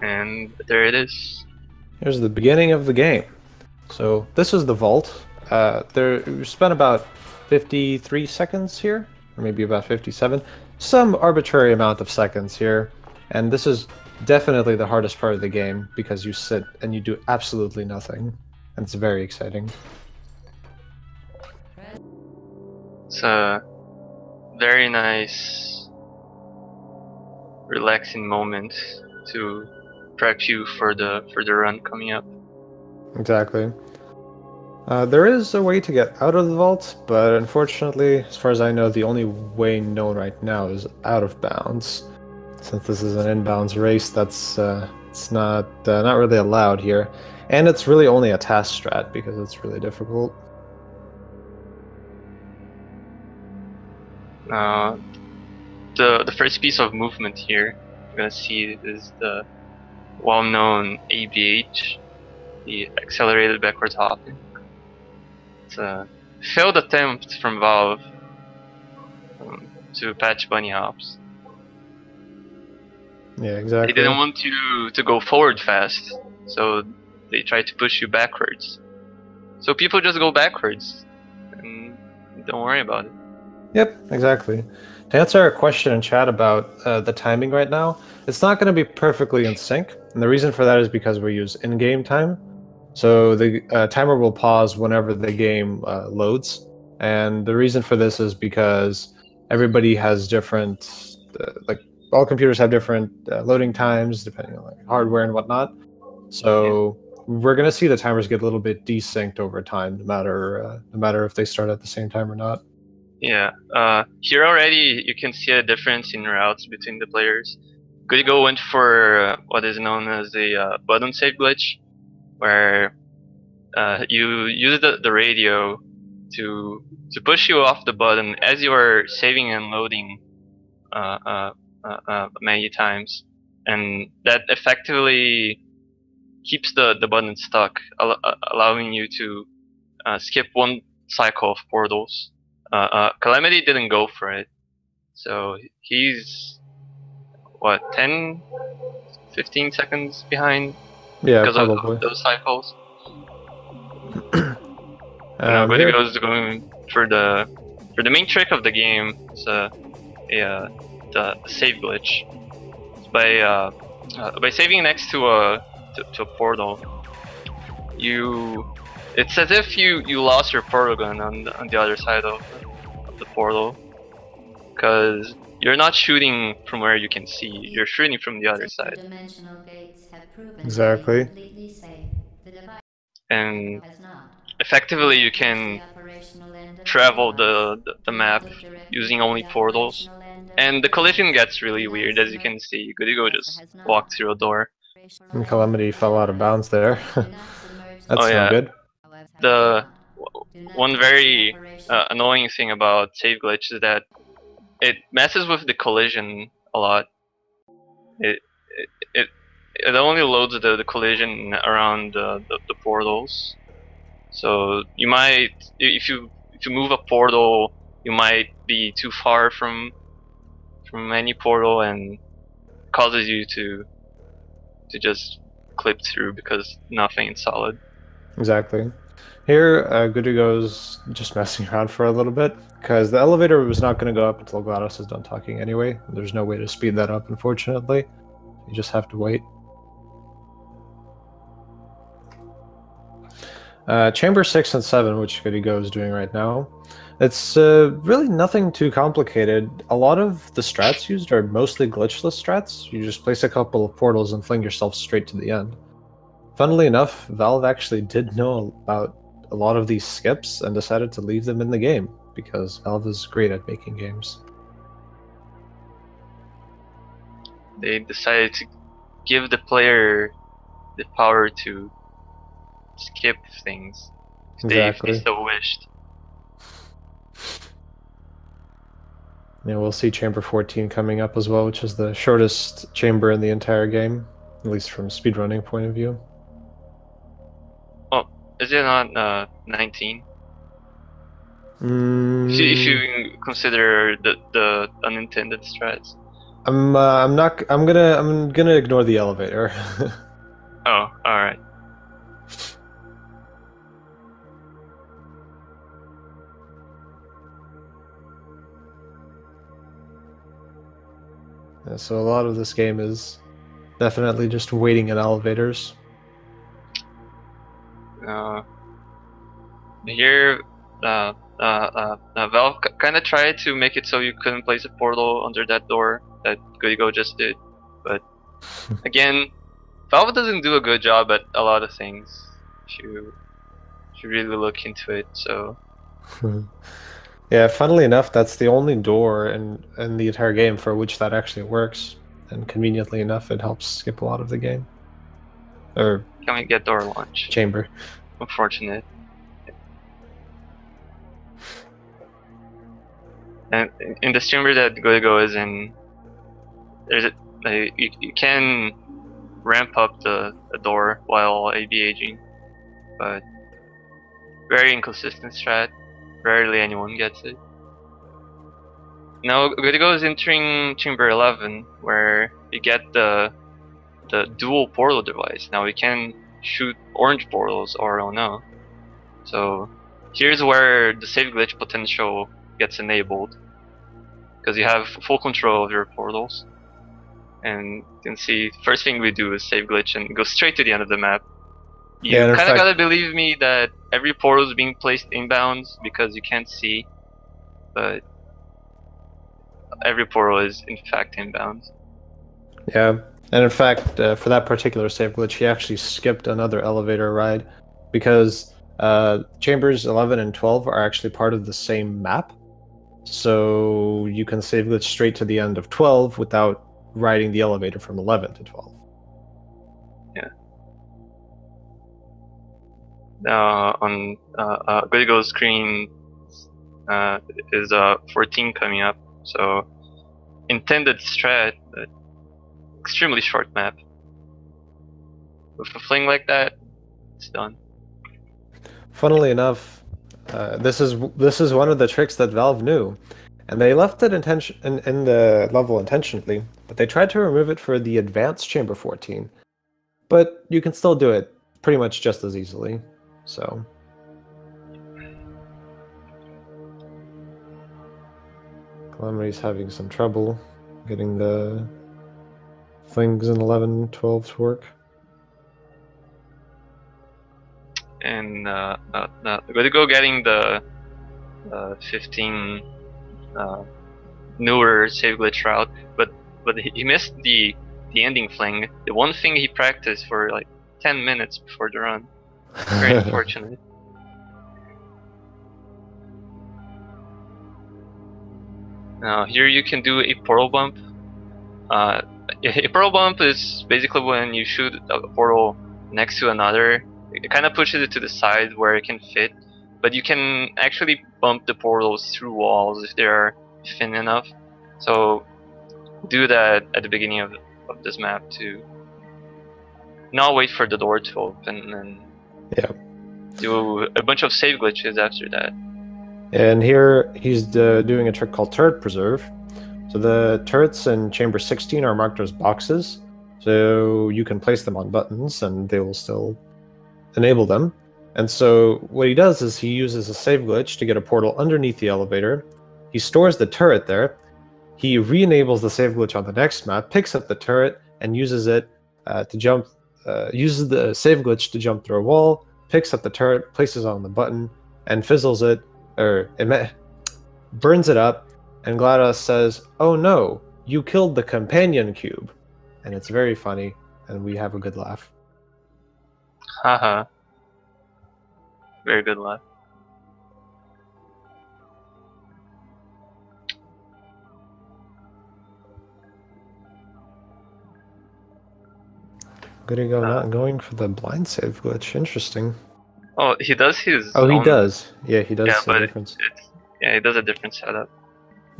And there it is. Here's the beginning of the game. So this is the vault. We spent about 53 seconds here, or maybe about 57. Some arbitrary amount of seconds here. And this is definitely the hardest part of the game because you sit and you do absolutely nothing. And it's very exciting. It's a very nice, relaxing moment to prep you for the run coming up. Exactly. There is a way to get out of the vault, but unfortunately, as far as I know, the only way known right now is out of bounds. Since this is an inbounds race, that's it's not really allowed here, and it's really only a task strat because it's really difficult. The first piece of movement here you're gonna see is the well-known ABH, the accelerated backwards hopping. It's a failed attempt from Valve to patch bunny hops. Yeah, exactly. They didn't want you to go forward fast, so they tried to push you backwards. So people just go backwards, and don't worry about it. Yep, exactly. To answer our question in chat about the timing right now, it's not going to be perfectly in sync, and the reason for that is because we use in-game time. So the timer will pause whenever the game loads, and the reason for this is because everybody has different, like all computers have different loading times depending on like hardware and whatnot. So we're going to see the timers get a little bit desynced over time, no matter if they start at the same time or not. Yeah, here already you can see a difference in routes between the players. Goodigo went for what is known as a button save glitch, where you use the radio to push you off the button as you are saving and loading many times, and that effectively keeps the button stuck, allowing you to skip one cycle of portals. Calamity didn't go for it, so he's what 10, 15 seconds behind because probably. of those cycles. Goodigo is going for the main trick of the game. It's the save glitch. It's by saving next to a portal, it's as if you lost your portal gun on the other side of the portal, because you're not shooting from where you can see, you're shooting from the other side. Exactly. And effectively you can travel the map using only portals. And the collision gets really weird, as you can see. Goodigo just walked through a door. And Calamity fell out of bounds there. That's no good. The one very annoying thing about save glitch is that it messes with the collision a lot. It only loads the collision around the portals. So you might, if you move a portal, you might be too far from any portal, and causes you to just clip through because nothing is solid. Exactly. Here, Goodigo's just messing around for a little bit, because the elevator was not going to go up until GLaDOS is done talking anyway. There's no way to speed that up, unfortunately. You just have to wait. Chamber 6 and 7, which Goodigo is doing right now, it's really nothing too complicated. A lot of the strats used are mostly glitchless strats. You just place a couple of portals and fling yourself straight to the end. Funnily enough, Valve actually did know about a lot of these skips and decided to leave them in the game, because Valve is great at making games. They decided to give the player the power to skip things if they so wished. Yeah, we'll see Chamber 14 coming up as well, which is the shortest chamber in the entire game, at least from a speedrunning point of view. Oh, is it not 19? If you consider the unintended strats. I'm not. I'm gonna ignore the elevator. Oh, all right. Yeah, so a lot of this game is definitely just waiting in elevators. Here, Valve kind of tried to make it so you couldn't place a portal under that door that Goodigo just did, but again, Valve doesn't do a good job at a lot of things. You should really look into it. So Yeah, funnily enough, that's the only door in the entire game for which that actually works. And conveniently enough, it helps skip a lot of the game. Or can we get door launch? chamber. Unfortunate. And in this chamber that Goodigo is in, there's you can ramp up the door while ABAging, but very inconsistent strat. Rarely anyone gets it. Now Goodigo is entering chamber 11, where you get the dual portal device. Now we can shoot orange portals or oh no. So here's where the save glitch potential gets enabled, because you have full control of your portals. And you can see, first thing we do is save glitch and go straight to the end of the map. You Yeah, kind of gotta believe me that every portal is being placed inbounds because you can't see, but every portal is in fact inbounds. Yeah, and in fact, for that particular save glitch, he actually skipped another elevator ride because chambers 11 and 12 are actually part of the same map. So you can save glitch straight to the end of 12 without riding the elevator from 11 to 12. Yeah. On Goodigo's screen is 14 coming up, so intended strat, but extremely short map. With a fling like that, it's done. Funnily enough, this is one of the tricks that Valve knew, and they left it in the level intentionally, but they tried to remove it for the advanced chamber 14. But you can still do it pretty much just as easily. So Calamity's having some trouble getting the flings in 11, 12 to work. And Goodigo getting the 15 newer save glitch route, but he missed the ending fling, the one thing he practiced for like 10 minutes before the run. Very unfortunate. Now here you can do a portal bump. A portal bump is basically when you shoot a portal next to another. It kind of pushes it to the side where it can fit, but you can actually bump the portals through walls if they're thin enough. So do that at the beginning of this map to not wait for the door to open and do a bunch of save glitches after that. And here he's doing a trick called Turret Preserve. So the turrets in chamber 16 are marked as boxes, so you can place them on buttons and they will still enable them. And so what he does is he uses a save glitch to get a portal underneath the elevator. He stores the turret there. He re-enables the save glitch on the next map, picks up the turret, and uses it to jump. Uses the save glitch to jump through a wall, picks up the turret, places it on the button, and fizzles it, or burns it up. And GLaDOS says, "Oh no, you killed the companion cube," and it's very funny, and we have a good laugh. Haha. Very good laugh. Goodigo not going for the blind save glitch. Interesting. Oh, he does his. Oh, he own... does. Yeah, he does. Yeah, but difference. Yeah, he does a different setup.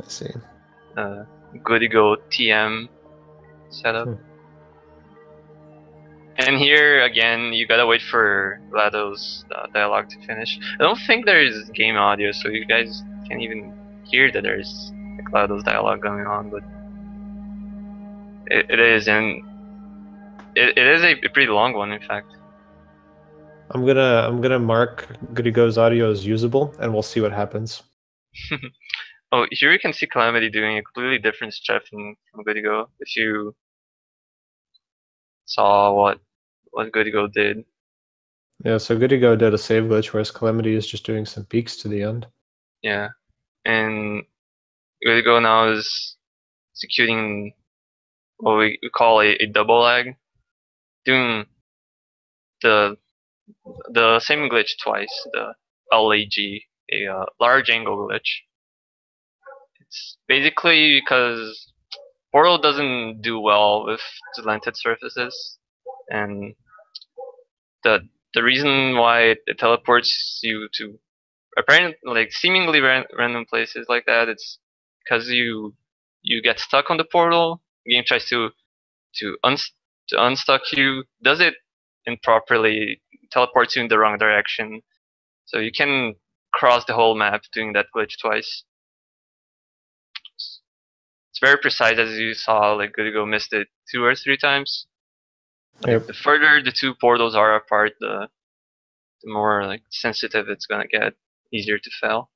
I see. Goodigo TM setup. And here again, you gotta wait for GLaDOS dialogue to finish. I don't think there is game audio, so you guys can't even hear that there's GLaDOS dialogue going on. But It is, and it is a pretty long one, in fact. I'm gonna mark Goodigo's audio as usable, and we'll see what happens. Oh, here you can see Calamity doing a completely different strat from Goodigo. If you saw what Goodigo did. Yeah, so Goodigo did a save glitch, whereas Calamity is just doing some peaks to the end. Yeah, and Goodigo now is executing what we call a double lag, doing the same glitch twice, the LAG, a large angle glitch. It's basically because Portal doesn't do well with slanted surfaces, and the reason why it teleports you to apparently like seemingly random places like that, it's because you get stuck on the portal. The game tries to unstuck you, does it improperly, teleports you in the wrong direction, so you can cross the whole map doing that glitch twice. It's very precise, as you saw. Like Goodigo missed it 2 or 3 times. Like, Yep. the further the two portals are apart, the more like sensitive it's gonna get, easier to fail.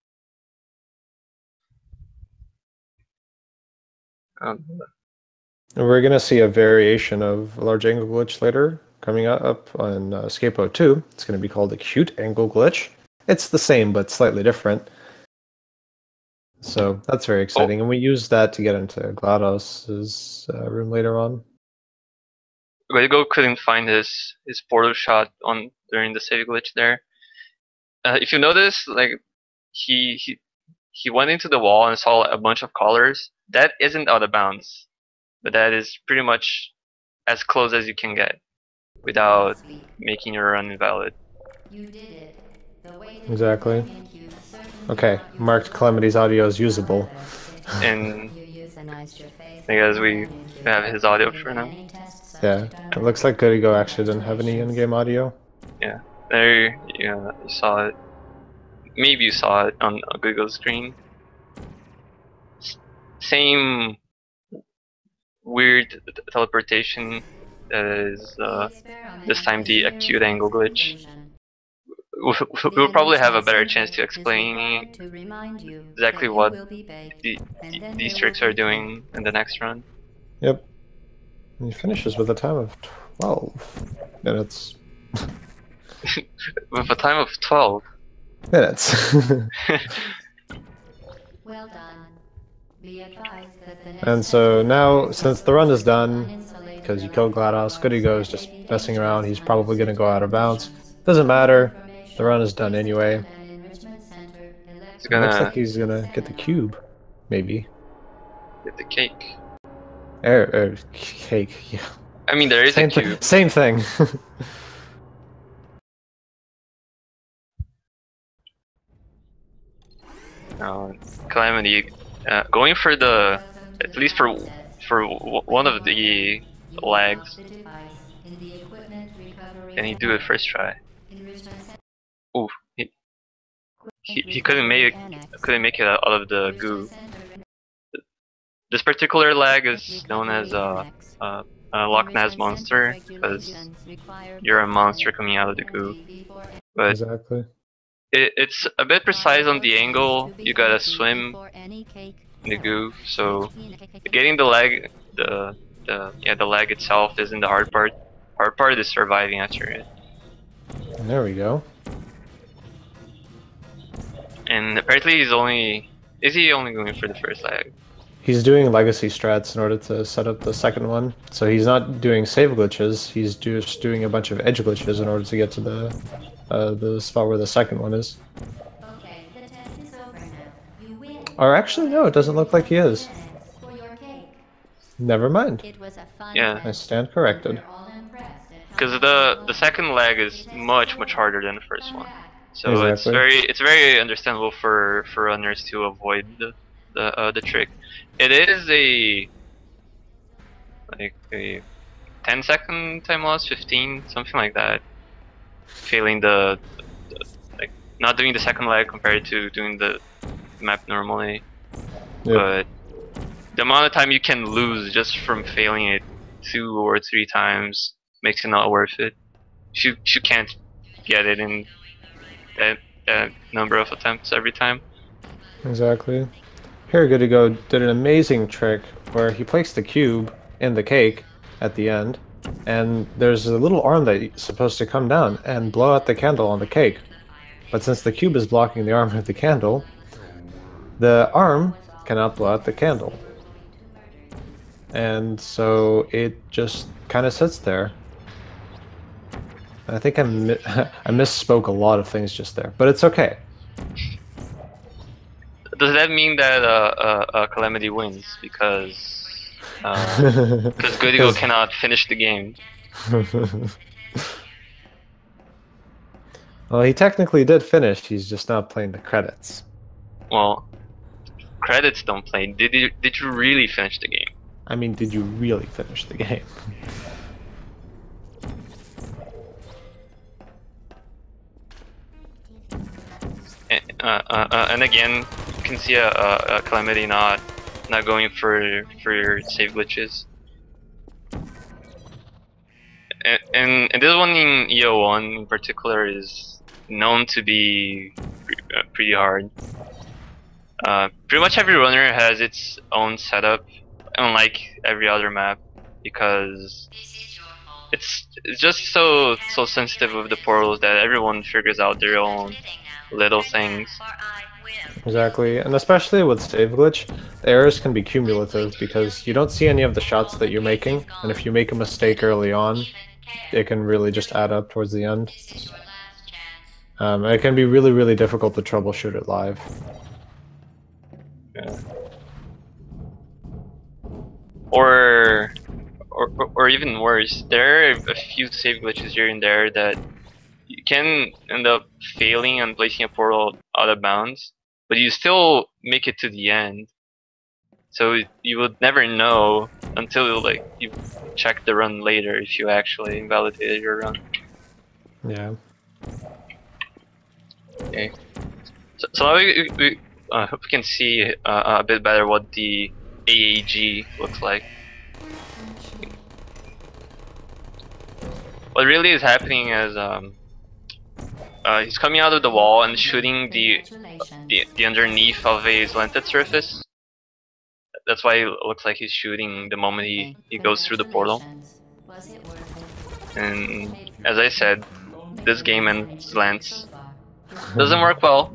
We're gonna see a variation of a large angle glitch later coming up on Scapegoat 2. It's gonna be called acute angle glitch. It's the same but slightly different. So that's very exciting, and we use that to get into GLaDOS's room later on. Goodigo couldn't find his portal shot during the save glitch there. If you notice, like he went into the wall and saw a bunch of colors. That isn't out of bounds, but that is pretty much as close as you can get without making your run invalid. Exactly. Okay, marked Calamity's audio as usable. And I guess we have his audio for now. Yeah, it looks like Goodigo actually didn't have any in-game audio. Yeah, there, you saw it. Maybe you saw it on Google's screen. Same weird teleportation as this time the acute angle glitch. We'll probably have a better chance to explain exactly what these tricks are doing in the next run. Yep. And he finishes with a time of 12 minutes. With a time of 12 minutes. Well done. Be advised that the and so now, since the run is done, because you killed GLaDOS, Goodigo is just messing around. He's probably going to go out of bounds. Doesn't matter. The run is done anyway. Looks like he's going to get the cube. Maybe. Get the cake. Cake, yeah. I mean, there is a cube. Same thing. Calamity going for the, at least for one of the lags. Can he do it first try? Ooh, he couldn't make it out of the goo. This particular lag is known as a Loch Ness monster, because you're a monster coming out of the goo. But exactly. It's a bit precise on the angle. You gotta swim in the goo, so getting the lag, the lag itself isn't the hard part. Hard part is surviving after it. There we go. And apparently is he only going for the first lag? He's doing legacy strats in order to set up the second one. So he's not doing save glitches, he's just doing a bunch of edge glitches in order to get to the spot where the second one is. Okay, the test is over now. You win. Or actually, no, it doesn't look like he is. Never mind. It was a fun Yeah. I stand corrected. Because the second lag is much harder than the first one. So exactly. it's very understandable for runners to avoid the trick. It is a 10-second time loss, 15, something like that. Failing like not doing the second lag compared to doing the map normally. Yep. But the amount of time you can lose just from failing it 2 or 3 times makes it not worth it. She can't get it in that number of attempts every time. Exactly. Here, Goodigo did an amazing trick where he placed the cube in the cake at the end, and there's a little arm that's supposed to come down and blow out the candle on the cake. But since the cube is blocking the arm of the candle, the arm cannot blow out the candle. And so it just kind of sits there. I think I misspoke a lot of things just there, but it's okay. Does that mean that Calamity wins because Goodigo cannot finish the game? Well, he technically did finish. He's just not playing the credits. Well, credits don't play. Did you really finish the game? I mean, did you really finish the game? And again, you can see a Calamity not going for save glitches. And this one in EO1 in particular is known to be pretty hard. Pretty much every runner has its own setup, unlike every other map, because it's just so sensitive with the portals that everyone figures out their own little things. Exactly, and especially with save glitch, the errors can be cumulative because you don't see any of the shots that you're making, and if you make a mistake early on, it can really just add up towards the end. It can be really difficult to troubleshoot it live. Yeah. Or even worse, there are a few save glitches here and there that you can end up failing and placing a portal out of bounds, but you still make it to the end. So you would never know until you check the run later if you actually invalidated your run. Yeah. Okay. So now we hope we can see a bit better what the AAG looks like. What really is happening is he's coming out of the wall and shooting the underneath of a slanted surface. That's why it looks like he's shooting the moment he goes through the portal. And as I said, this game and slants doesn't work well.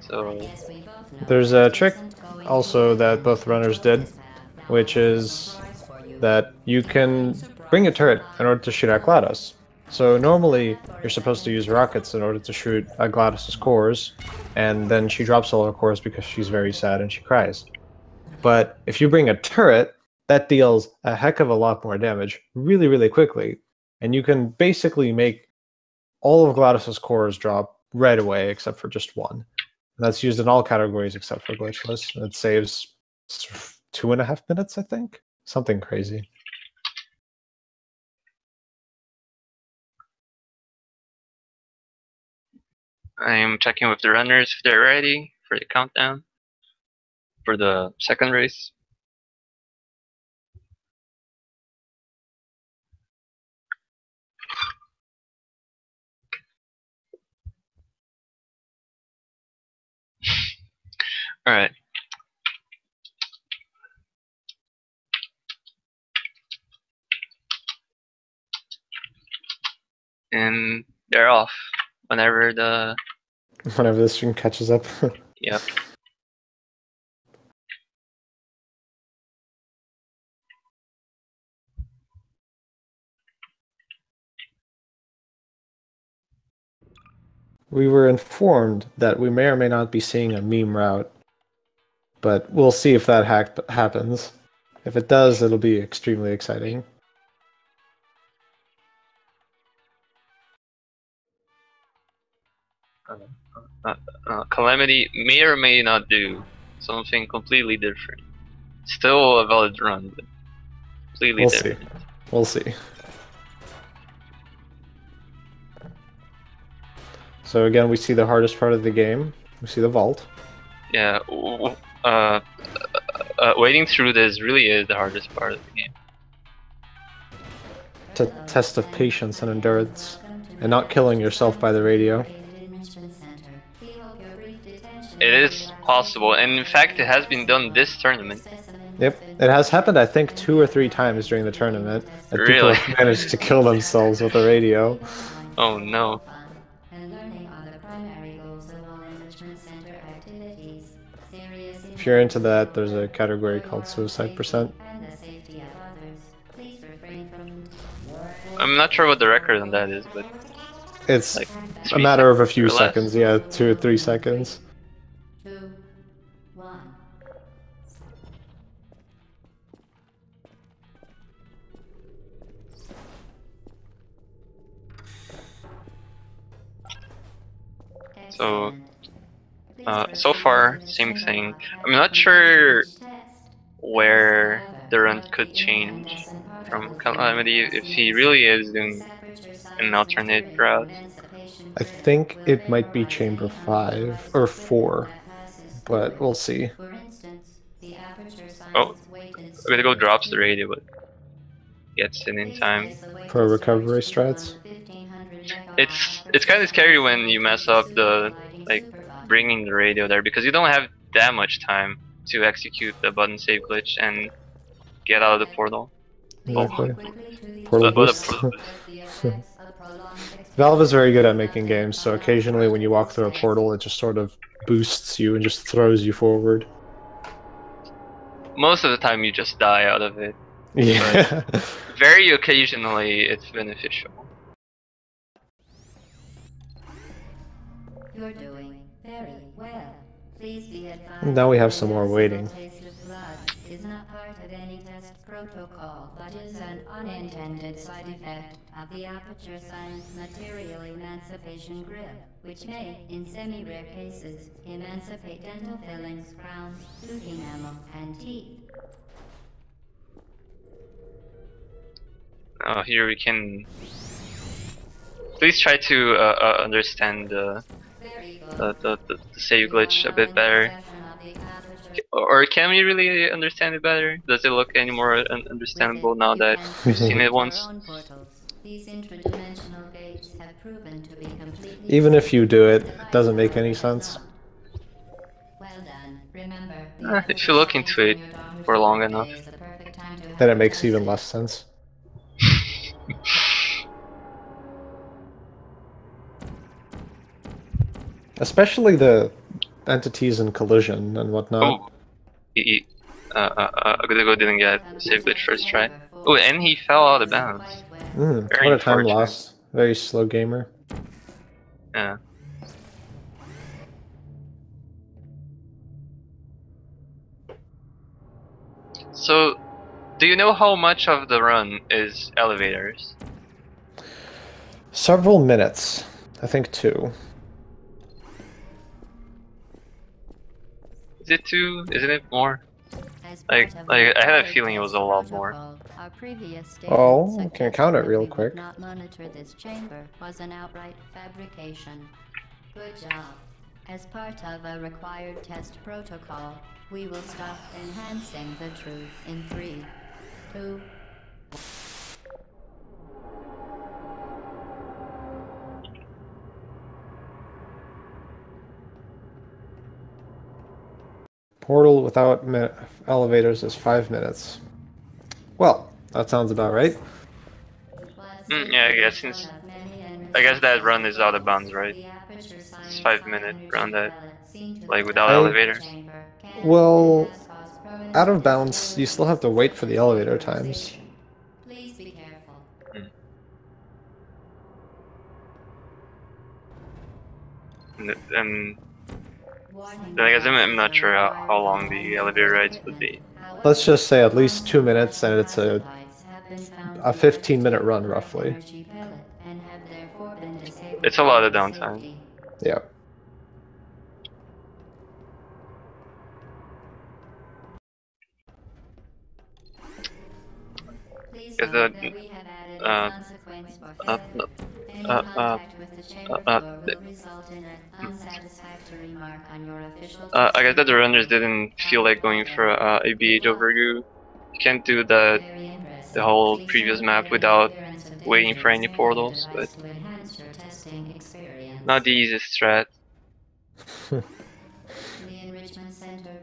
So there's a trick also that both runners did, which is that you can bring a turret in order to shoot at GLaDOS. So normally you're supposed to use rockets in order to shoot at GLaDOS's cores, and then she drops all her cores because she's very sad and she cries. But if you bring a turret, that deals a heck of a lot more damage really quickly, and you can basically make all of GLaDOS's cores drop right away except for just one. And that's used in all categories except for glitchless. It saves 2.5 minutes, I think. Something crazy. I'm checking with the runners if they're ready for the countdown for the second race. All right. And they're off whenever the stream catches up. Yep. We were informed that we may or may not be seeing a meme route, but we'll see if that happens. If it does, it'll be extremely exciting. Calamity may or may not do something completely different. Still a valid run, but completely different. We'll see. So again, we see the hardest part of the game. We see the vault. Yeah, waiting through this really is the hardest part of the game. It's a test of patience and endurance, and not killing yourself by the radio. It is possible, and in fact, it has been done this tournament. Yep, it has happened I think 2 or 3 times during the tournament that people Really? have managed to kill themselves with the radio. Oh no. If you're into that, there's a category called suicide percent. I'm not sure what the record on that is, but It's like a matter of a seconds few or less. seconds, yeah, 2 or 3 seconds. 2, 1. So, so far, same thing. I'm not sure where the run could change from Calamity if he really is doing an alternate route. I think it might be chamber 5 or 4, but we'll see. Oh, Goodigo drops the radio, but gets it in time. Pro recovery strats. It's kind of scary when you mess up the bringing the radio there because you don't have that much time to execute the button save glitch and get out of the portal. Exactly. Portal What a boost. portal boost. Valve is very good at making games, so occasionally when you walk through a portal, it just sort of boosts you and just throws you forward. Most of the time you just die out of it. Yeah. Very occasionally it's beneficial. You're doing very well. Please be advised. Now we have some more waiting. Is not part of any test protocol, but is an unintended side effect of the aperture science material emancipation grip, which may, in semi-rare cases, emancipate dental fillings, crowns, tooth enamel, and teeth. Here we can. Please try to understand the save glitch a bit better. Or can we really understand it better? Does it look any more understandable now that we've seen it once? Even if you do it, it doesn't make any sense. If you look into it for long enough, then it makes even less sense. Especially the entities in collision and whatnot. Oh, Goodigo didn't get save glitch first try. Oh, and he fell out of bounds. What a time loss. Very slow gamer. Yeah. So, do you know how much of the run is elevators? Several minutes. I think 2. Is it 2? Isn't it more? Like I had a feeling it was a lot more. Oh, I can count it real quick. Not monitor this chamber was an outright fabrication. Good job. As part of a required test protocol, we will stop enhancing the truth in 3, 2. Portal without elevators is 5 minutes. Well, that sounds about right. Yeah, I guess that run is out of bounds, right? It's 5-minute run that, like without elevators. Well, out of bounds, you still have to wait for the elevator times. Please be careful. And then I guess I'm not sure how long the elevator rides would be. Let's just say at least 2 minutes, and it's a 15-minute run, roughly. It's a lot of downtime. Yeah. Because contact with the chamber floor will result in an unsatisfactory mark on your official I guess that the runners didn't feel like going for a BH overview. You can't do the whole previous map without waiting for any portals, but not the easiest strat.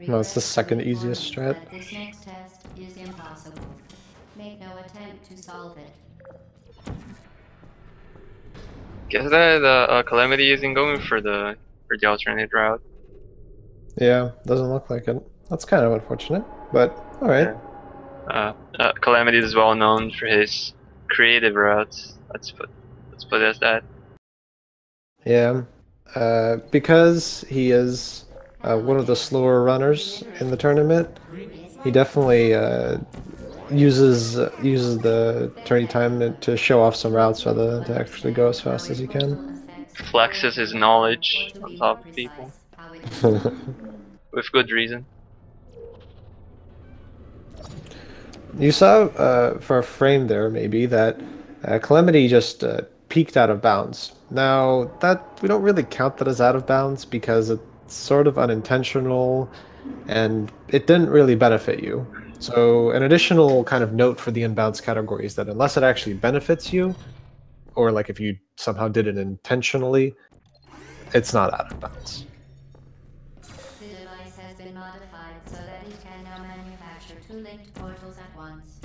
No, it's the second easiest strat. This next test is impossible. Make no attempt to solve it. Guess that calamity isn't going for the alternate route. Yeah, doesn't look like it. That's kind of unfortunate, but all right. Yeah. Calamity is well known for his creative routes. Let's put it as that. Yeah, because he is one of the slower runners in the tournament, he definitely uses the tourney time to show off some routes rather than to actually go as fast as he can. Flexes his knowledge on top of people with good reason. You saw for a frame there maybe that Calamity just peaked out of bounds. Now that we don't really count that as out of bounds because it's sort of unintentional and it didn't really benefit you. So an additional kind of note for the inbounds category is that unless it actually benefits you, or like if you somehow did it intentionally, it's not out of bounds. The device has been modified so that it can now manufacture two linked portals at once.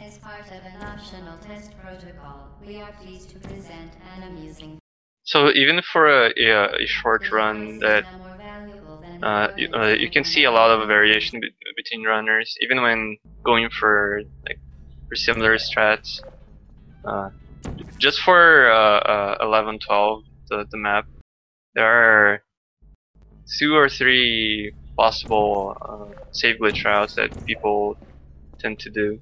As part of an optional test protocol, we are pleased to present an amusing. So even for a short run, that you can see a lot of variation between runners, even when going for similar strats. Just for 11-12, the map, there are 2 or 3 possible save glitch routes that people tend to do.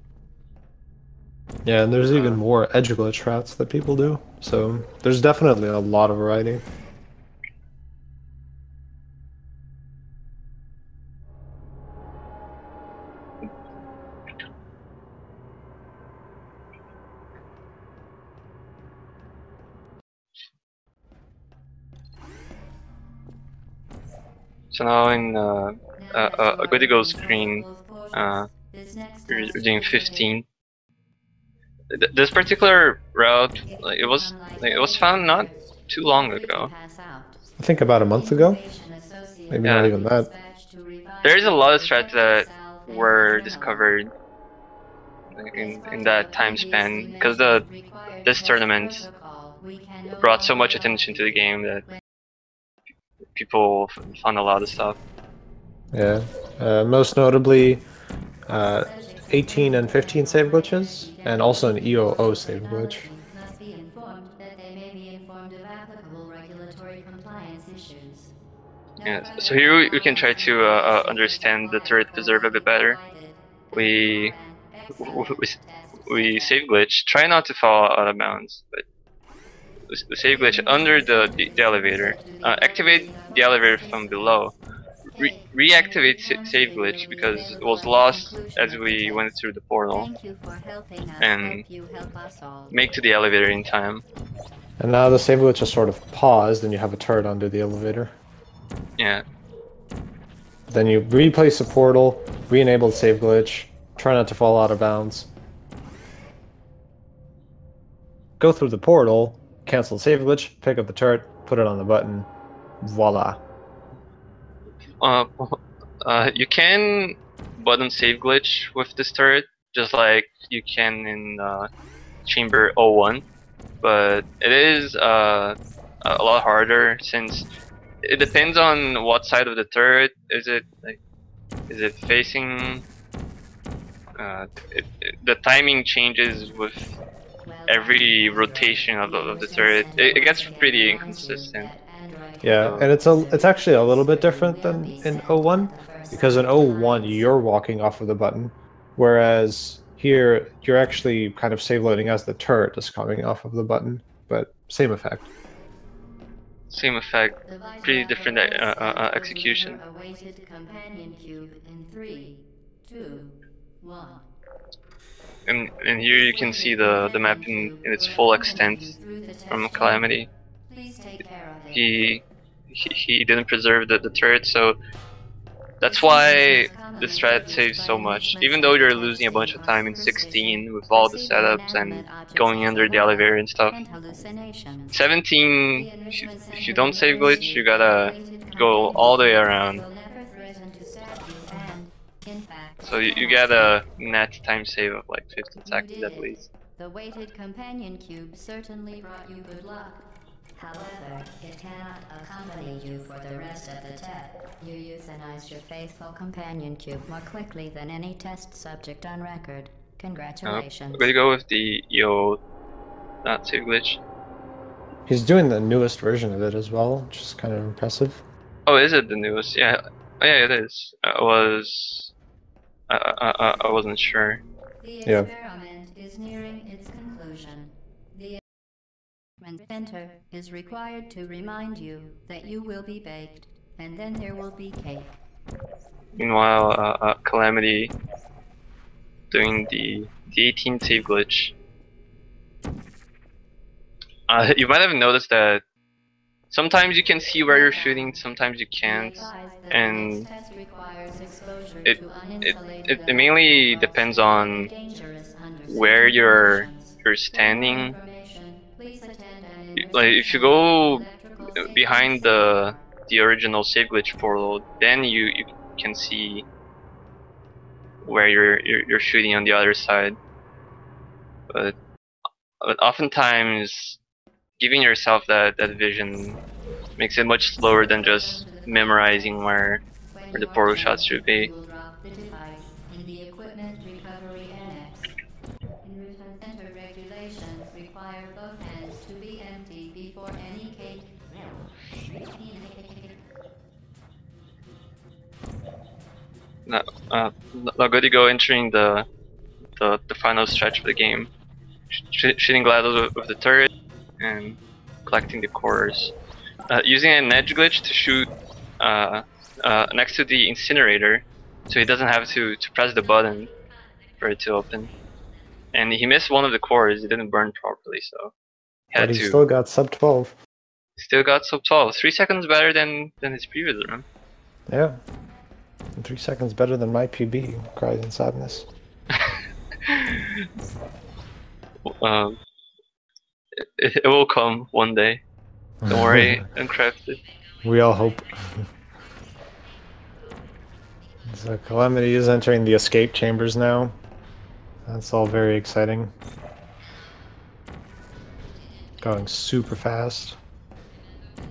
Yeah, and there's even more edge glitch routes that people do, so there's definitely a lot of variety. So now in a Goodigo screen, you're doing 15. This particular route, it was found not too long ago. I think about a month ago, maybe not even that. There's a lot of strats that were discovered in that time span because this tournament brought so much attention to the game that people found a lot of stuff. Yeah, most notably 18 and 15 save glitches, and also an EOO save glitch. Yeah, so here we can try to understand the turret preserve a bit better. We save glitch. Try not to fall out of bounds, but we save glitch under the elevator. Activate the elevator from below. Reactivate save glitch because it was lost as we went through the portal, and make to the elevator in time. And now the save glitch is sort of paused, and you have a turret under the elevator. Yeah. Then you replace the portal, re-enable the save glitch, try not to fall out of bounds. Go through the portal, cancel the save glitch, pick up the turret, put it on the button, voila. You can button save glitch with this turret, just like you can in chamber 01, but it is a lot harder since it depends on what side of the turret is it facing. The timing changes with every rotation of the turret. It gets pretty inconsistent. Yeah, and it's actually a little bit different than in 01, because in 01 you're walking off of the button, whereas here you're actually kind of save loading as the turret is coming off of the button, but same effect. Same effect, pretty different execution. and here you can see the map in its full extent from Calamity. Please take care of it. He didn't preserve the turret, so that's why the strat saves so much. Even though you're losing a bunch of time in 16 with all the setups and going under the elevator and stuff. 17, if you don't save glitch, you gotta go all the way around. So you get a net time save of like 15 seconds at least. The weighted companion cube certainly brought you good luck. However, it cannot accompany you for the rest of the test. You euthanized your faithful companion cube more quickly than any test subject on record. Congratulations. I'm gonna go with the EO not save glitch. He's doing the newest version of it as well, which is kind of impressive. Oh, is it the newest? Yeah, yeah, it is. I wasn't sure. The experiment is nearing its conclusion. The inventor is required to remind you that you will be baked, and then there will be cake. Meanwhile, Calamity doing the 18 save glitch. You might have noticed that sometimes you can see where you're shooting, sometimes you can't, and it mainly depends on where you're standing. Like if you go behind the original save glitch portal, then you can see where you're shooting on the other side. But oftentimes, giving yourself that vision makes it much slower than just memorizing where the portal shots should be. Regulations require both hands to be empty before any cake. Now Goodigo entering the final stretch of the game, shooting GLaDOS with the turret and collecting the cores. Using an edge glitch to shoot next to the incinerator, so he doesn't have to press the button for it to open. And he missed one of the cores; it didn't burn properly, so he had but he to. Still got sub 12. Still got sub 12. 3 seconds better than his previous run. Yeah. And 3 seconds better than my PB. Cries in sadness. It will come one day. Don't worry, Uncrafted. We all hope. So Calamity is entering the escape chambers now. That's all very exciting. Going super fast.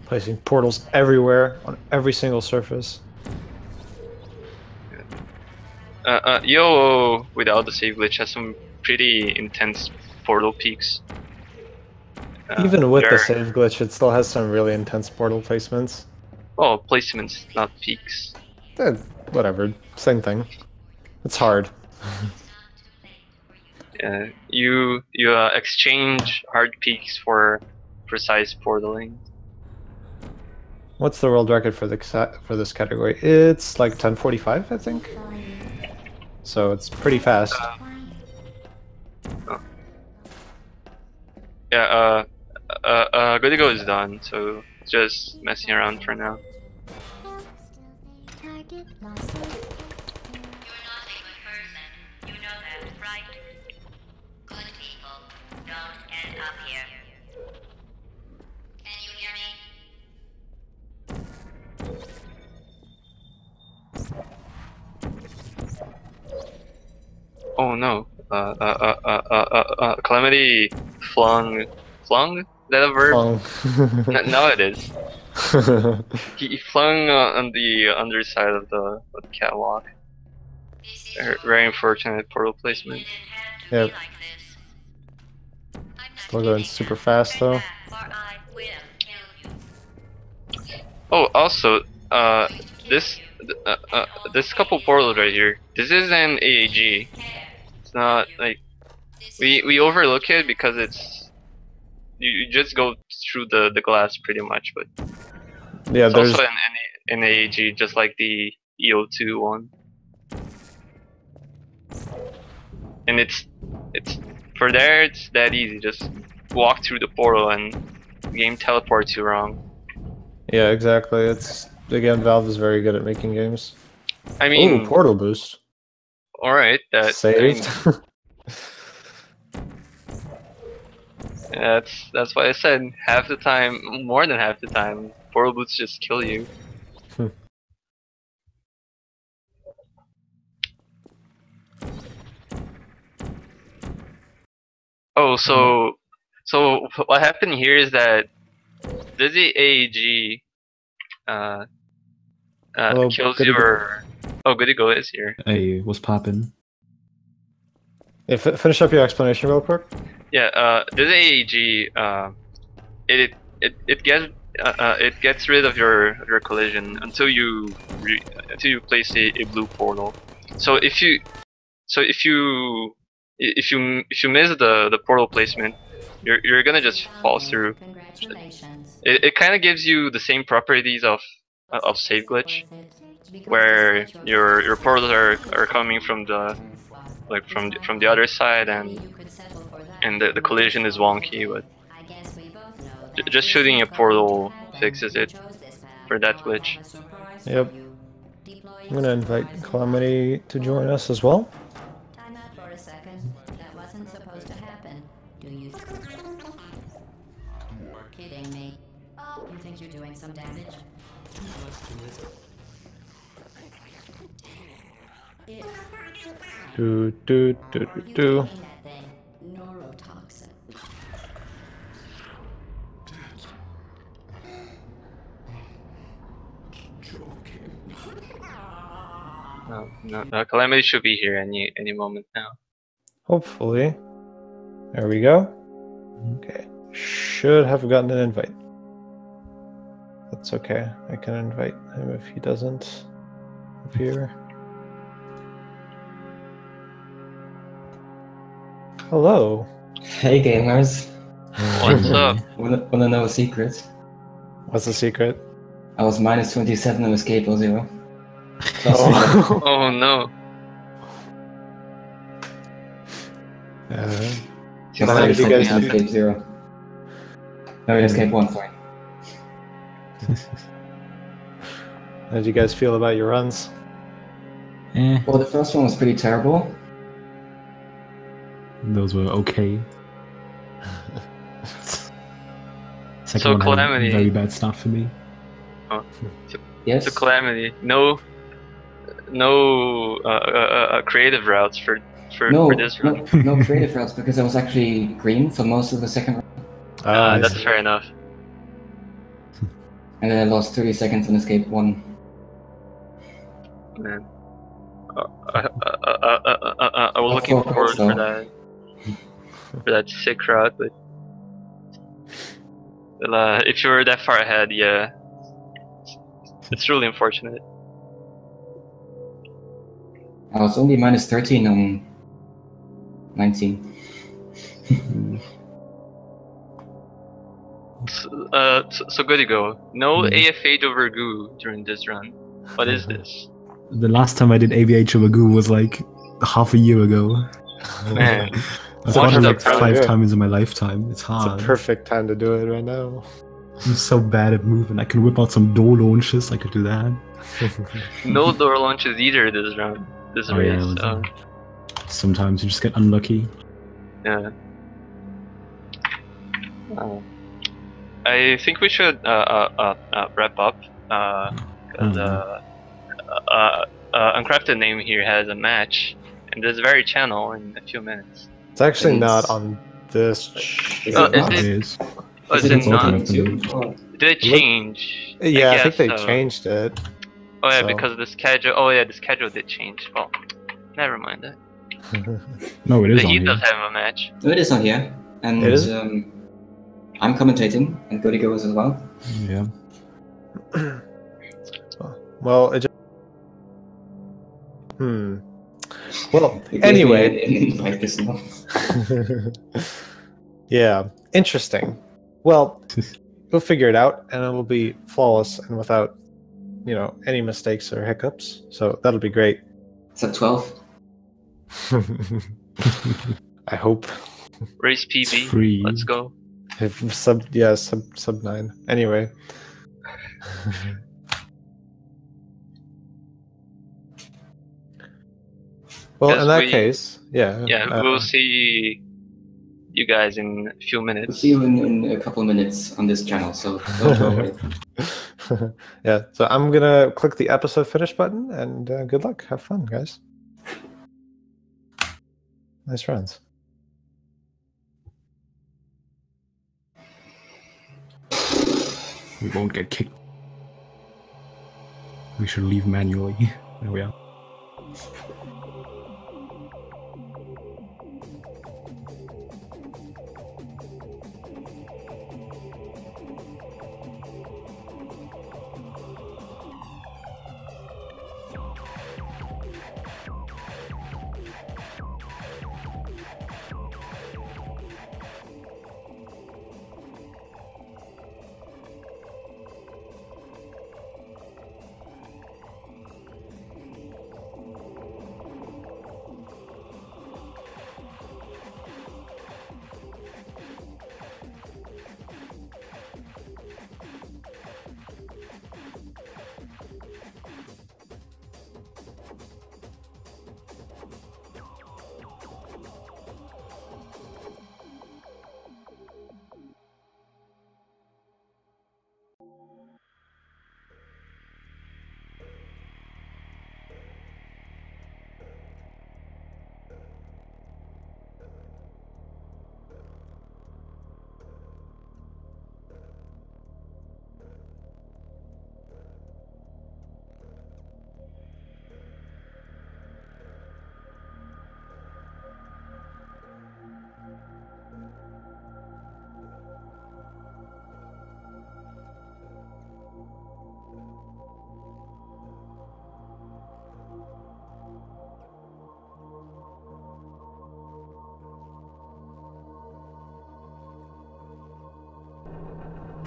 Placing portals everywhere, on every single surface. Yo, without the save glitch, has some pretty intense portal peaks. Even with the save glitch, it still has some really intense portal placements. Oh, placements, not peaks. Whatever, same thing. It's hard. You exchange hard peaks for precise portaling. What's the world record for this category? It's like 10:45, I think. So it's pretty fast. Yeah. Goodigo is done, so just messing around for now. You're not a good person. You know that, right? Good people don't end up here. Can you hear me? Oh no. Calamity flung? Is that a verb? Flung. No, it is. He flung on the underside of the catwalk. Very unfortunate portal placement. Yep. Still going super fast though. Oh, also, this couple portals right here. This is an AAG. It's not like we overlook it because it's you just go through the glass pretty much, but yeah, it's there's also an AAG just like the EO2 one. and it's for there. It's that easy. Just walk through the portal and the game teleports you wrong. Yeah, exactly. It's again, Valve is very good at making games. I mean, Ooh, portal boost. all right, that Saved. that's why I said half the time, more than half the time, portal boots just kill you. Oh, so what happened here is that Dizzy AEG Hello, kills Goodigo. your. Oh, Goodigo is here. Hey, what's poppin'? Yeah, finish up your explanation real quick. Yeah, Dizzy AEG it gets rid of your collision until you place a blue portal. So if you miss the portal placement, you're gonna just fall through. Congratulations. It kind of gives you the same properties of save glitch, where your portals are coming from the from the other side, and the collision is wonky, but just shooting a portal fixes it for that glitch. Yep. I'm gonna invite Calamity to join us as well. Time out for a second. That wasn't supposed to happen. Do you? Kidding me? Oh, you think you're doing some damage? Do do do do do. Taking that thing, neurotoxin. No, Calamity should be here any moment now. Hopefully. There we go. Okay. Should have gotten an invite. That's okay. I can invite him if he doesn't appear. Hello. Hey gamers. What's up? Wanna know a secret? What's the secret? I was minus 27 in Escape 0. Oh. Oh no. How did you guys in do? Escape 0. No, in Escape 1, sorry. How did you guys feel about your runs? Well, the first one was pretty terrible. Those were okay. Second So one had a Calamity. very bad start for me. Yes. It's a Calamity. No creative routes for this run. no creative routes because I was actually green for most of the second round. I That's see. fair enough. And then I lost 30 seconds in Escape 1. Man. I was looking Of forward course, for though. that sick route, but if you were that far ahead, yeah, it's really unfortunate. I was only minus 13 on 19. So Goodigo, no AFH over Goo during this run. What is this? The last time I did AVH over Goo was like half a year ago. Man, I've Watch done it the like pro- 5 good. times in my lifetime. It's It's hard. a perfect time to do it right now. I'm so bad at moving. I can whip out some door launches. I could do that. no door launches either this round, this Oh, race. yeah, it was, sometimes you just get unlucky. Yeah. I think we should wrap up because Uncrafted Name here has a match in this very channel in a few minutes. It's actually not It's- on this. Is Oh, it is not? it? It is. Oh, is Is it it not? on YouTube? Or- Did it change? Yeah, I think guess they so. changed it. Oh yeah, so. because the schedule. Oh yeah, the schedule did change. Well, never mind that. No, it is But on he here. does have a match. No, it is on here. And It is? I'm commentating, and Goodigo is as well. Yeah. Well, it just... Well, You gave me anyway. an invite this month. Yeah, interesting. Well, we'll figure it out, and it will be flawless and without, any mistakes or hiccups. So that'll be great. Is that 12? I hope. Race PB. free. Let's go. If sub 9. Anyway. Well, Guess in that we- case, yeah. Yeah, we'll see you guys in a few We'll minutes. see you in a couple minutes on this channel, so don't worry. Yeah, so I'm gonna click the episode finish button, and good luck. Have fun, guys. Nice runs. We won't get kicked. We should leave manually. There we are.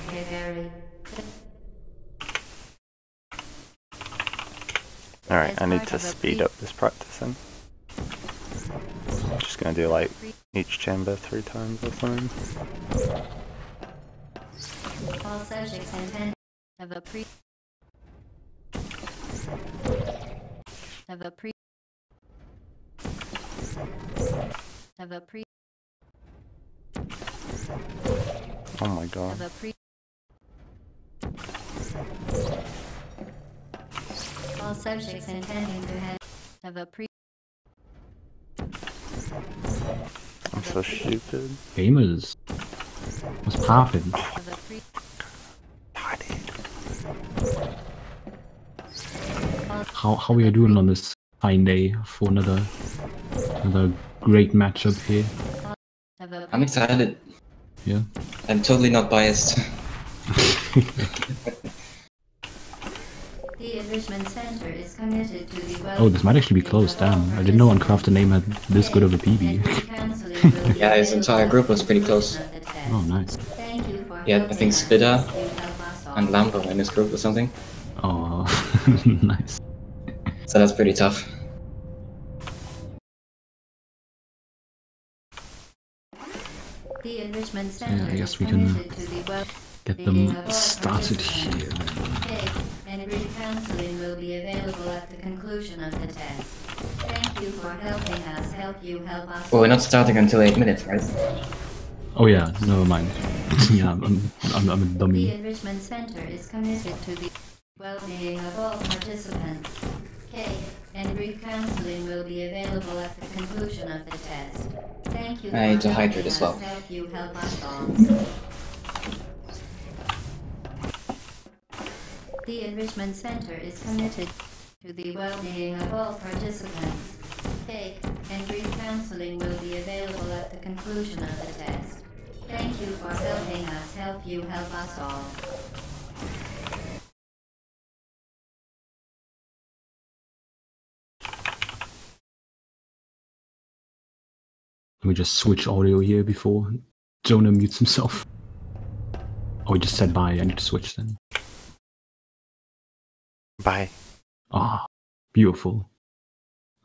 Okay, very. Alright, I need to speed up this practicing. I'm just gonna do like each chamber 3 times or something. All subjects intended have a pre. Have a pre. Have a pre. Oh my god. Have a pre. All subjects intending to have a pre. I'm so stupid. Gamers. What's poppin'? Have a pre. How are you doing on this fine day for another great matchup here? Have a I'm excited. Yeah. I'm totally not biased. The Enrichment Center is committed to the Oh, this might actually be close. Damn, I didn't know Uncraft the name had this good of a PB. Yeah, his entire group was pretty close. Oh, nice. Yeah, I think Spitter and Lambo in his group or something. Oh, nice. So that's pretty tough. The Enrichment Yeah, Center I guess is we can committed to the get them started here. and recounseling will be available at the conclusion of the test. Thank you for helping us help you help us. Well, we're not starting until 8 minutes, right? Oh yeah, never mind. Yeah, I'm a The dummy. Enrichment Center is committed to the well-being of all participants. Cake and brief counseling will be available at the conclusion of the test. Thank you. I need to for hydrate helping as well. us help you help us all. The Enrichment Center is committed to the well-being of all participants. Cake and brief counseling will be available at the conclusion of the test. Thank you for helping us help you help us all. Let me just switch audio here before Jonah mutes himself. Oh, he just said bye. I need to switch then. Bye. Ah, beautiful.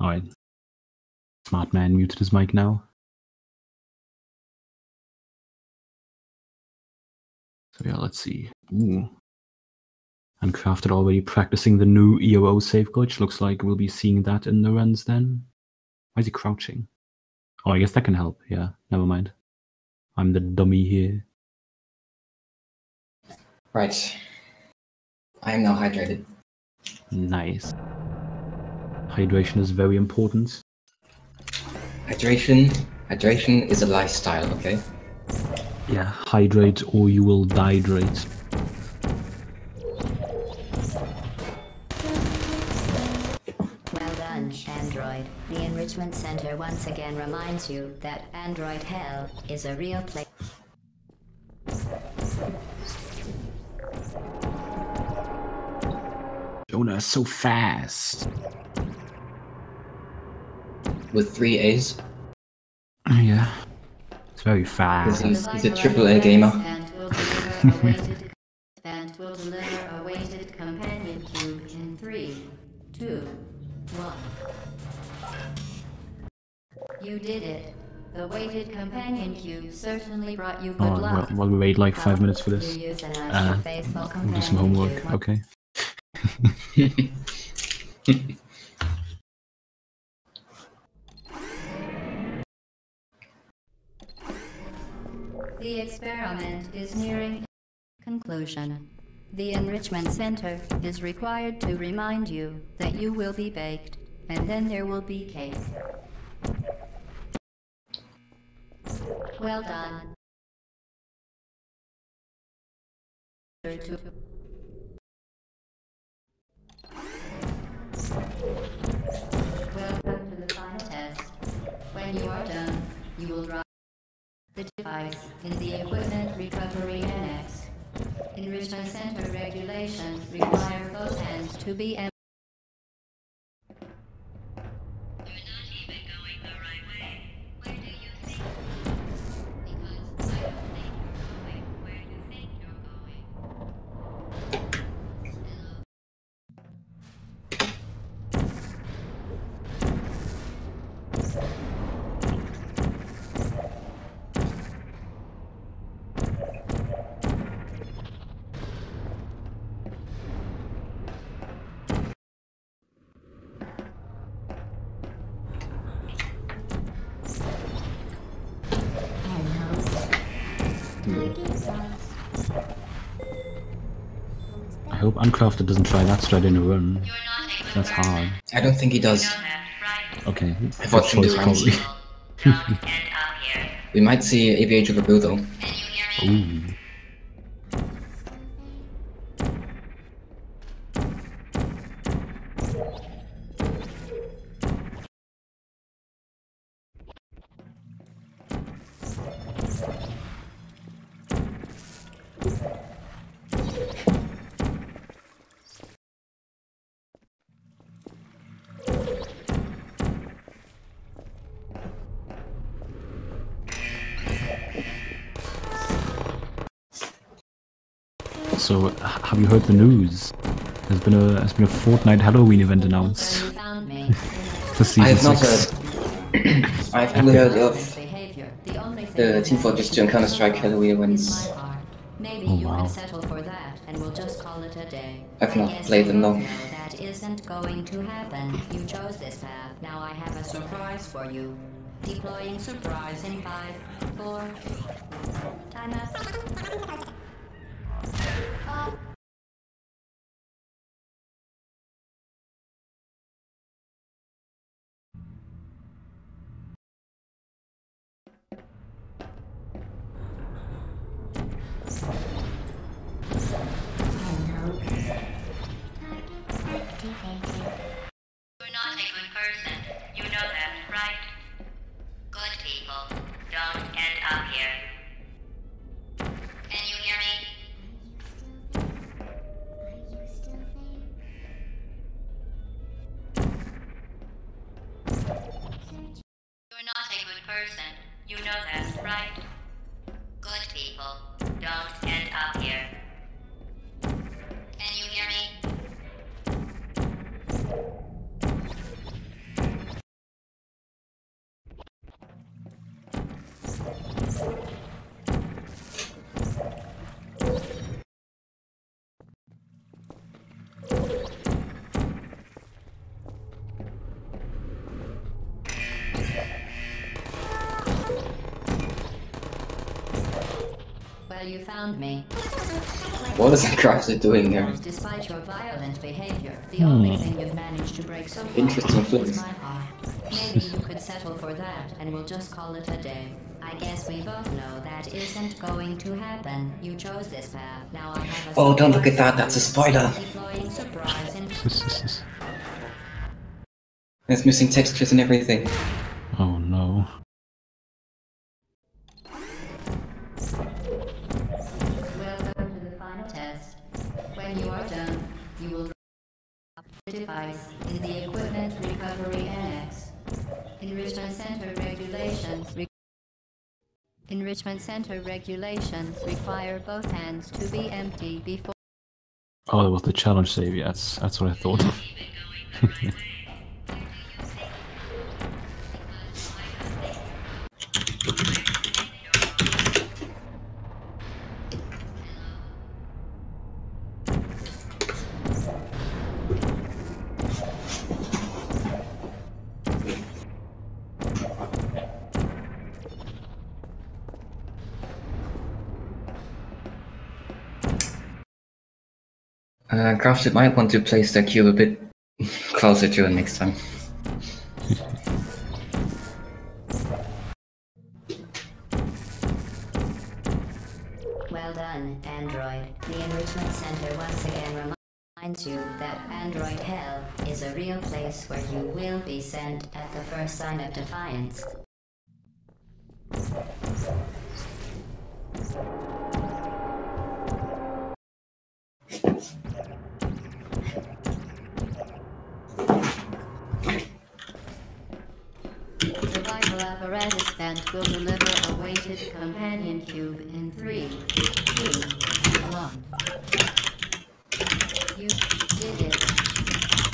Alright. Smart man muted his mic now. So yeah, let's see. Ooh. Uncrafted already practicing the new EOO save glitch. Looks like we'll be seeing that in the runs then. Why is he crouching? Oh, I guess that can help. Yeah, never mind. I'm the dummy here. Right. I am now hydrated. Nice. Hydration is very important. Hydration is a lifestyle, okay? Yeah, hydrate or you will dihydrate. Well done, Android. The Enrichment Center once again reminds you that Android Hell is a real place. Jonah is so fast. With 3 A's. Yeah. It's very fast. He's a AAA gamer. And will deliver a weighted companion cube in 3, 2, 1. You did it. The weighted companion cube certainly brought you good luck. Well, we wait like 5 minutes for this. You use an actual faithful We'll do some homework, cube. okay? The experiment is nearing conclusion. The Enrichment Center is required to remind you that you will be baked, and then there will be cake. Well done. Welcome to the final test. When you are done, you will drop the device in the Equipment Recovery Annex. Enrichment Center regulations require both ends to be empty. You're not even going the right way. Where do you think? Because I don't think you're going where you think you're going. I hope Uncrafted doesn't try that straight in a run. You're not a good That's person. hard. I don't think he does. You know that, right? Okay, I've good watched him choice do rounds. probably. Don't end up here. We might see ABH over Blue though. Can you hear me? Ooh. So, have you heard the news? There's been a Fortnite Halloween event announced So you found me. for I season have not 6. heard. I've only heard of Behavior. The only thing the you Team can Fortress do 2 and Counter-Strike is Halloween my events. part. Maybe Oh, you wow. can settle for that, and we'll just call it a day. I've I not guess played you them, both no. know that isn't going to happen. You chose this path. Now I have a surprise for you. Deploying surprise in 5, 4. Time up. You're not a good person. You know that, right? Good people don't end up here. Can you hear me? You're not a good person. You know that, right? Good people don't end up here. Can you hear me? Well, you found me. What is Uncrafted doing there? Despite your violent behavior, the only thing you've managed to break so far Interesting is flex. my heart. Maybe you could settle for that, and we'll just call it a day. I guess we both know that isn't going to happen. You chose this path. Now I have a Oh, don't look at surprise that. That's a for you. spider. Deploying surprise in It's missing textures and everything. Oh no. Welcome to the final test. When you are done, you will drop the device in the Equipment Recovery Annex. Enrichment Center regulations require both hands to be empty before. Oh, that was the challenge save. Yeah, that's what I thought. Crafted might want to place their cube a bit closer to it next time. Well done, Android. The Enrichment Center once again reminds you that Android Hell is a real place where you will be sent at the first sign of defiance. The vital apparatus vent will deliver a weighted companion cube in 3, 2, 1. You did it.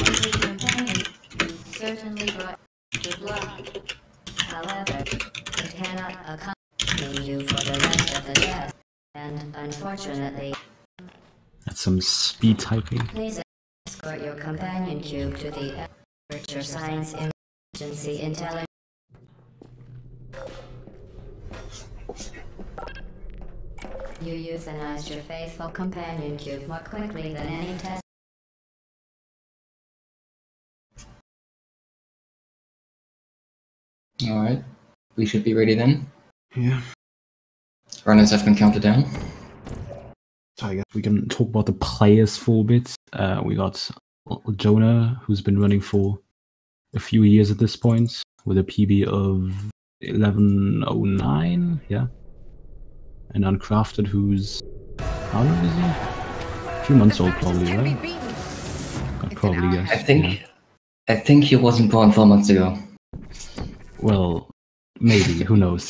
Every companion cube certainly brought good luck. However, it cannot accompany you for the rest of the test, and unfortunately, That's some speed typing. please escort your companion cube to the Aperture Science Emergency Intelligence. You euthanized your faithful companion cube more quickly than any test. Alright. We should be ready then. Yeah. Runners have been counted down. So I guess we can talk about the players for a bit. We got Jonah, who's been running for a few years at this point, with a PB of 1109, yeah. And Uncrafted, who's how old is he? A few months old, probably, right? I'd probably guess. I think he wasn't born 4 months ago. Well, maybe. Who knows?